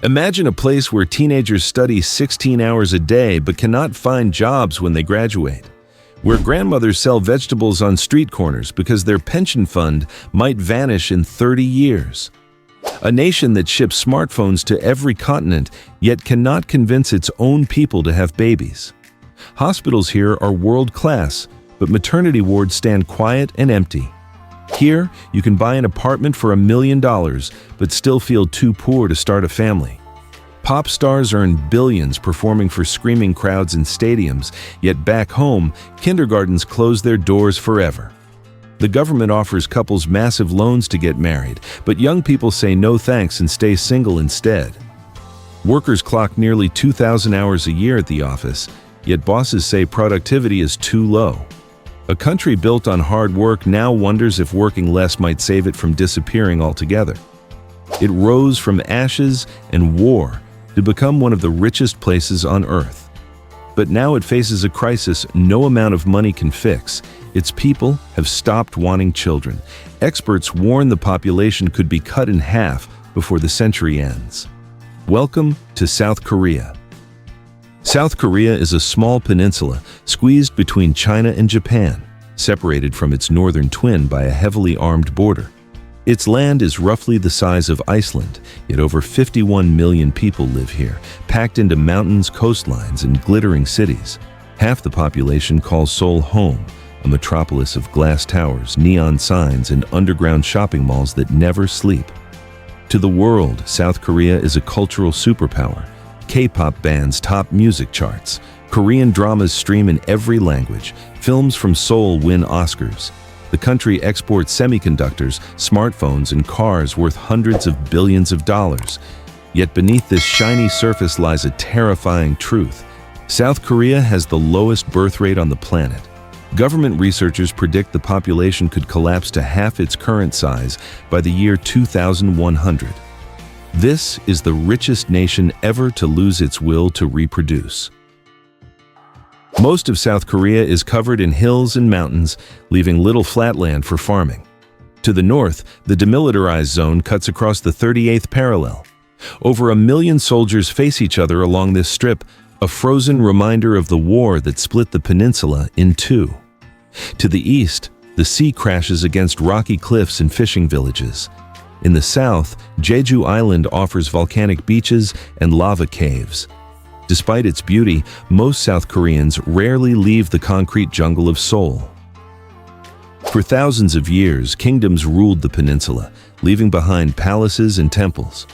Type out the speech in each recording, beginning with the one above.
Imagine a place where teenagers study 16 hours a day but cannot find jobs when they graduate. Where grandmothers sell vegetables on street corners because their pension fund might vanish in 30 years. A nation that ships smartphones to every continent yet cannot convince its own people to have babies. Hospitals here are world-class, but maternity wards stand quiet and empty. Here, you can buy an apartment for $1 million, but still feel too poor to start a family. Pop stars earn billions performing for screaming crowds in stadiums, yet back home, kindergartens close their doors forever. The government offers couples massive loans to get married, but young people say no thanks and stay single instead. Workers clock nearly 2,000 hours a year at the office, yet bosses say productivity is too low. A country built on hard work now wonders if working less might save it from disappearing altogether. It rose from ashes and war to become one of the richest places on Earth. But now it faces a crisis no amount of money can fix. Its people have stopped wanting children. Experts warn the population could be cut in half before the century ends. Welcome to South Korea. South Korea is a small peninsula squeezed between China and Japan, separated from its northern twin by a heavily armed border. Its land is roughly the size of Iceland, yet over 51 million people live here, packed into mountains, coastlines, and glittering cities. Half the population calls Seoul home, a metropolis of glass towers, neon signs, and underground shopping malls that never sleep. To the world, South Korea is a cultural superpower. K-pop bands top music charts. Korean dramas stream in every language. Films from Seoul win Oscars. The country exports semiconductors, smartphones, and cars worth hundreds of billions of dollars. Yet beneath this shiny surface lies a terrifying truth. South Korea has the lowest birth rate on the planet. Government researchers predict the population could collapse to half its current size by the year 2100. This is the richest nation ever to lose its will to reproduce. Most of South Korea is covered in hills and mountains, leaving little flatland for farming. To the north, the demilitarized zone cuts across the 38th parallel. Over 1 million soldiers face each other along this strip, a frozen reminder of the war that split the peninsula in two. To the east, the sea crashes against rocky cliffs and fishing villages. In the south, Jeju Island offers volcanic beaches and lava caves. Despite its beauty, most South Koreans rarely leave the concrete jungle of Seoul. For thousands of years, kingdoms ruled the peninsula, leaving behind palaces and temples.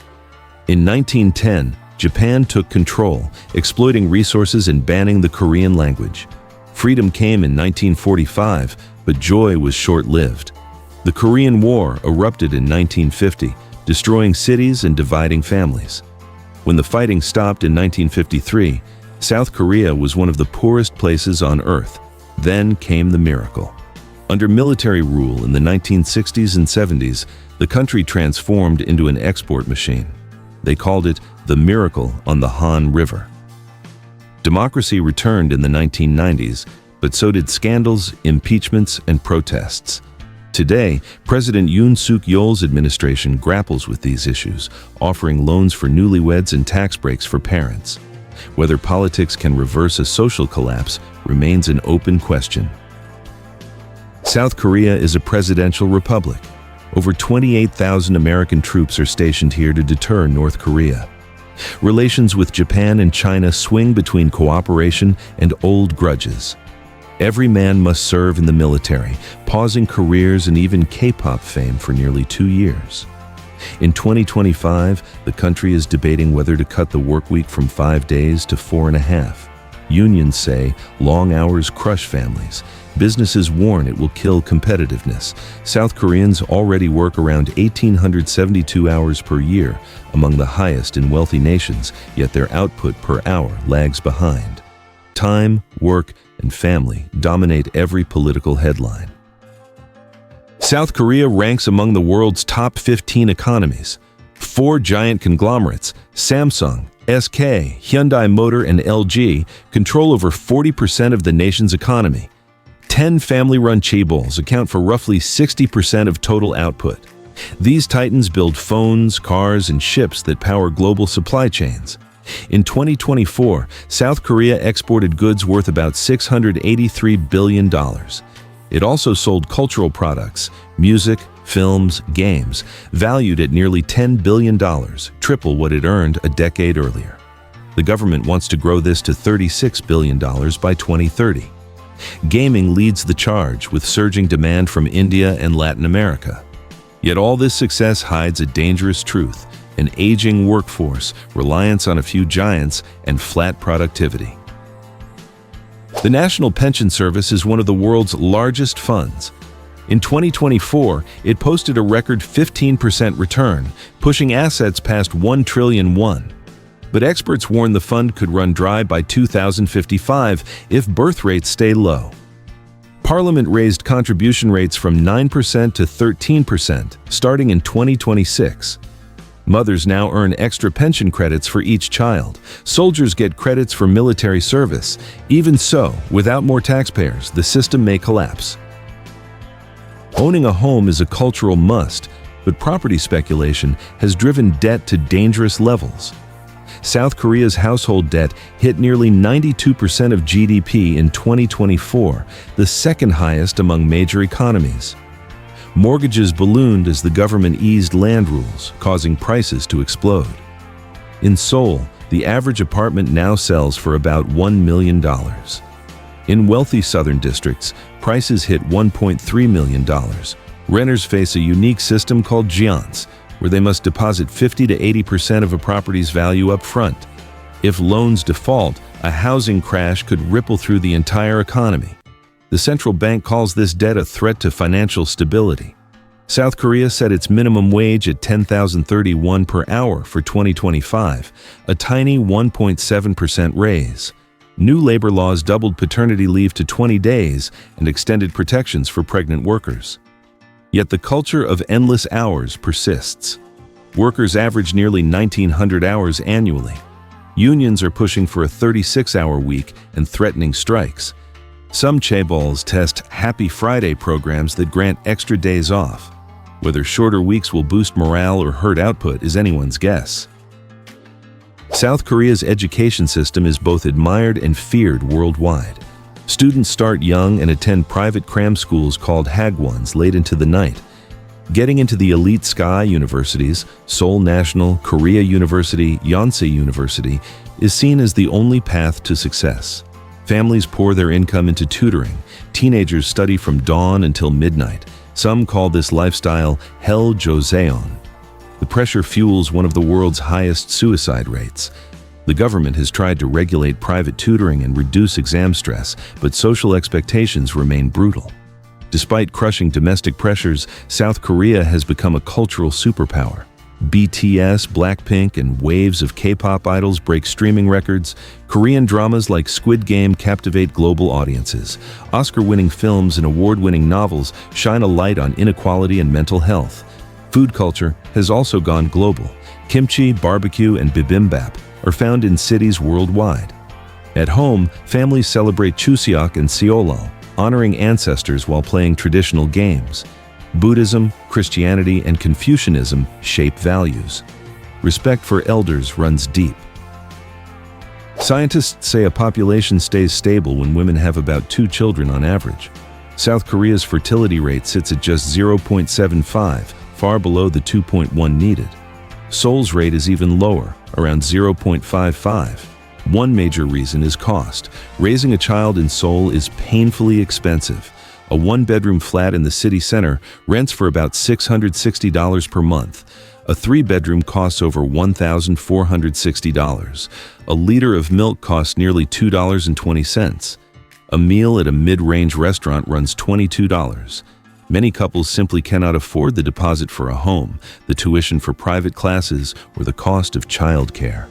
In 1910, Japan took control, exploiting resources and banning the Korean language. Freedom came in 1945, but joy was short-lived. The Korean War erupted in 1950, destroying cities and dividing families. When the fighting stopped in 1953, South Korea was one of the poorest places on Earth. Then came the miracle. Under military rule in the 1960s and 70s, the country transformed into an export machine. They called it the Miracle on the Han River. Democracy returned in the 1990s, but so did scandals, impeachments, and protests. Today, President Yoon Suk-yeol's administration grapples with these issues, offering loans for newlyweds and tax breaks for parents. Whether politics can reverse a social collapse remains an open question. South Korea is a presidential republic. Over 28,000 American troops are stationed here to deter North Korea. Relations with Japan and China swing between cooperation and old grudges. Every man must serve in the military, pausing careers and even K-pop fame for nearly 2 years. In 2025, the country is debating whether to cut the workweek from 5 days to 4.5. Unions say long hours crush families. Businesses warn it will kill competitiveness. South Koreans already work around 1,872 hours per year, among the highest in wealthy nations, yet their output per hour lags behind. Time, work, and family dominate every political headline. South Korea ranks among the world's top 15 economies. 4 giant conglomerates, Samsung, SK, Hyundai Motor, and LG, control over 40% of the nation's economy. 10 family-run chaebols account for roughly 60% of total output. These titans build phones, cars, and ships that power global supply chains. In 2024, South Korea exported goods worth about $683 billion. It also sold cultural products, music, films, games, valued at nearly $10 billion, triple what it earned a decade earlier. The government wants to grow this to $36 billion by 2030. Gaming leads the charge, with surging demand from India and Latin America. Yet all this success hides a dangerous truth: an aging workforce, reliance on a few giants, and flat productivity. The National Pension Service is one of the world's largest funds. In 2024, it posted a record 15% return, pushing assets past 1 trillion won. But experts warn the fund could run dry by 2055 if birth rates stay low. Parliament raised contribution rates from 9% to 13%, starting in 2026. Mothers now earn extra pension credits for each child. Soldiers get credits for military service. Even so, without more taxpayers, the system may collapse. Owning a home is a cultural must, but property speculation has driven debt to dangerous levels. South Korea's household debt hit nearly 92% of GDP in 2024, the second highest among major economies. Mortgages ballooned as the government eased land rules, causing prices to explode. In Seoul, the average apartment now sells for about $1 million. In wealthy southern districts, prices hit $1.3 million. Renters face a unique system called Jeonse, where they must deposit 50 to 80% of a property's value up front. If loans default, a housing crash could ripple through the entire economy. The central bank calls this debt a threat to financial stability. South Korea set its minimum wage at 10,030 won per hour for 2025, a tiny 1.7% raise. New labor laws doubled paternity leave to 20 days and extended protections for pregnant workers. Yet the culture of endless hours persists. Workers average nearly 1,900 hours annually. Unions are pushing for a 36-hour week and threatening strikes. Some Chaebols test Happy Friday programs that grant extra days off. Whether shorter weeks will boost morale or hurt output is anyone's guess. South Korea's education system is both admired and feared worldwide. Students start young and attend private cram schools called Hagwons late into the night. Getting into the elite SKY universities, Seoul National, Korea University, Jeonse University, is seen as the only path to success. Families pour their income into tutoring. Teenagers study from dawn until midnight. Some call this lifestyle Hell Joseon. The pressure fuels one of the world's highest suicide rates. The government has tried to regulate private tutoring and reduce exam stress, but social expectations remain brutal. Despite crushing domestic pressures, South Korea has become a cultural superpower. BTS, Blackpink, and waves of K-pop idols break streaming records. Korean dramas like Squid Game captivate global audiences. Oscar-winning films and award-winning novels shine a light on inequality and mental health. Food culture has also gone global. Kimchi, barbecue, and bibimbap are found in cities worldwide. At home, families celebrate Chuseok and Seollal, honoring ancestors while playing traditional games. Buddhism, Christianity, and Confucianism shape values. Respect for elders runs deep. Scientists say a population stays stable when women have about 2 children on average. South Korea's fertility rate sits at just 0.75, far below the 2.1 needed. Seoul's rate is even lower, around 0.55. One major reason is cost. Raising a child in Seoul is painfully expensive. A one-bedroom flat in the city center rents for about $660 per month. A 3-bedroom costs over $1,460. A liter of milk costs nearly $2.20. A meal at a mid-range restaurant runs $22. Many couples simply cannot afford the deposit for a home, the tuition for private classes, or the cost of childcare.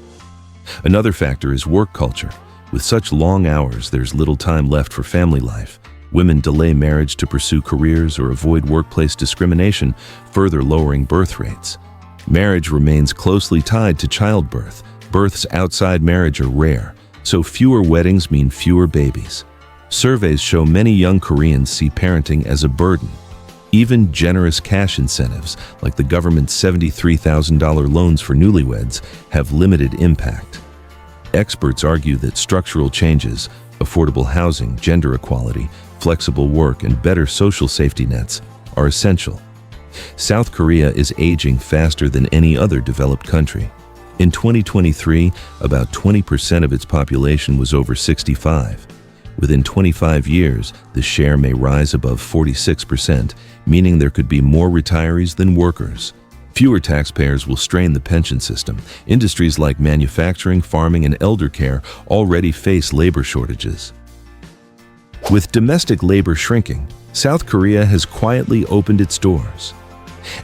Another factor is work culture. With such long hours, there's little time left for family life. Women delay marriage to pursue careers or avoid workplace discrimination, further lowering birth rates. Marriage remains closely tied to childbirth. Births outside marriage are rare, so fewer weddings mean fewer babies. Surveys show many young Koreans see parenting as a burden. Even generous cash incentives, like the government's $73,000 loans for newlyweds, have limited impact. Experts argue that structural changes, affordable housing, gender equality, flexible work, and better social safety nets are essential. South Korea is aging faster than any other developed country. In 2023, about 20% of its population was over 65. Within 25 years, the share may rise above 46%, meaning there could be more retirees than workers. Fewer taxpayers will strain the pension system. Industries like manufacturing, farming, and elder care already face labor shortages. With domestic labor shrinking, South Korea has quietly opened its doors.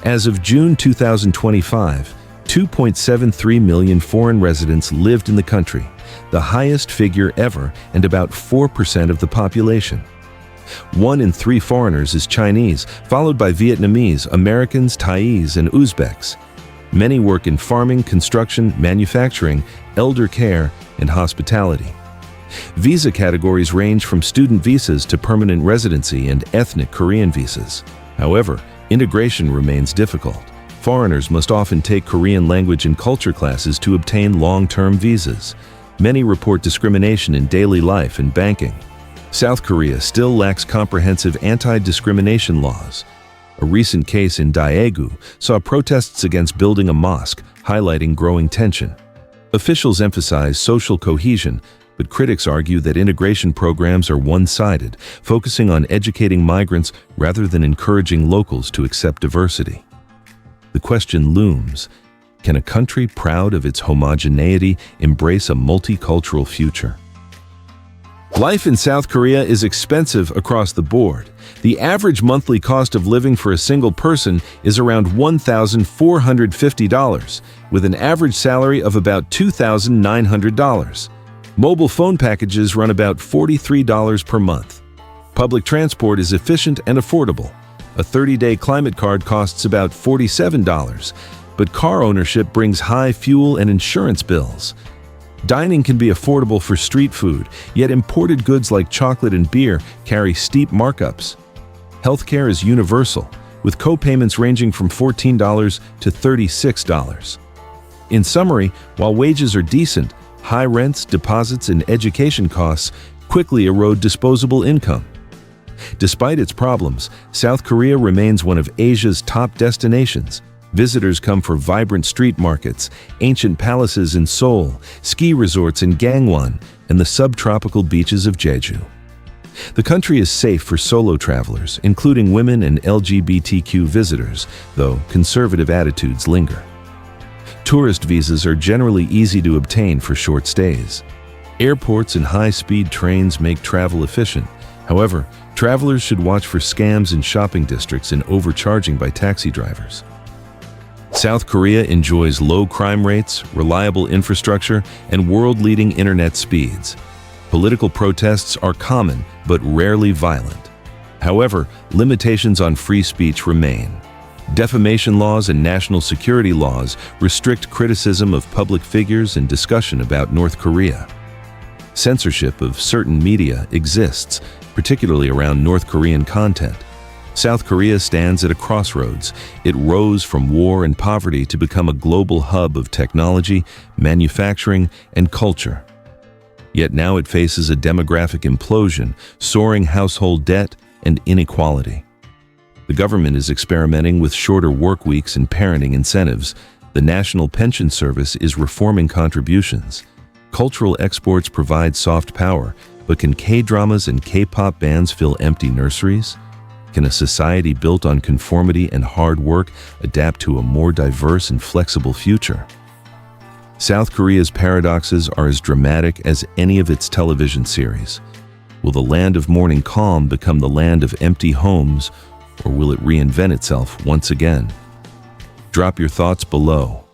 As of June 2025, 2.73 million foreign residents lived in the country, the highest figure ever and about 4% of the population. 1 in 3 foreigners is Chinese, followed by Vietnamese, Americans, Thais, and Uzbeks. Many work in farming, construction, manufacturing, elder care, and hospitality. Visa categories range from student visas to permanent residency and ethnic Korean visas. However, integration remains difficult. Foreigners must often take Korean language and culture classes to obtain long-term visas. Many report discrimination in daily life and banking. South Korea still lacks comprehensive anti-discrimination laws. A recent case in Daegu saw protests against building a mosque, highlighting growing tension. Officials emphasize social cohesion, but critics argue that integration programs are one-sided, focusing on educating migrants rather than encouraging locals to accept diversity. The question looms: can a country proud of its homogeneity embrace a multicultural future? Life in South Korea is expensive across the board. The average monthly cost of living for a single person is around $1,450, with an average salary of about $2,900. Mobile phone packages run about $43 per month. Public transport is efficient and affordable. A 30-day climate card costs about $47, but car ownership brings high fuel and insurance bills. Dining can be affordable for street food, yet imported goods like chocolate and beer carry steep markups. Healthcare is universal, with co-payments ranging from $14 to $36. In summary, while wages are decent, high rents, deposits, and education costs quickly erode disposable income. Despite its problems, South Korea remains one of Asia's top destinations. Visitors come for vibrant street markets, ancient palaces in Seoul, ski resorts in Hagwons, and the subtropical beaches of Jeju. The country is safe for solo travelers, including women and LGBTQ visitors, though conservative attitudes linger. Tourist visas are generally easy to obtain for short stays. Airports and high-speed trains make travel efficient. However, travelers should watch for scams in shopping districts and overcharging by taxi drivers. South Korea enjoys low crime rates, reliable infrastructure, and world-leading internet speeds. Political protests are common, but rarely violent. However, limitations on free speech remain. Defamation laws and national security laws restrict criticism of public figures and discussion about North Korea. Censorship of certain media exists, particularly around North Korean content. South Korea stands at a crossroads. It rose from war and poverty to become a global hub of technology, manufacturing, and culture. Yet now it faces a demographic implosion, soaring household debt, and inequality. The government is experimenting with shorter work weeks and parenting incentives. The National Pension Service is reforming contributions. Cultural exports provide soft power, but can K-dramas and K-pop bands fill empty nurseries? Can a society built on conformity and hard work adapt to a more diverse and flexible future? South Korea's paradoxes are as dramatic as any of its television series. Will the land of morning calm become the land of empty homes, or will it reinvent itself once again? Drop your thoughts below.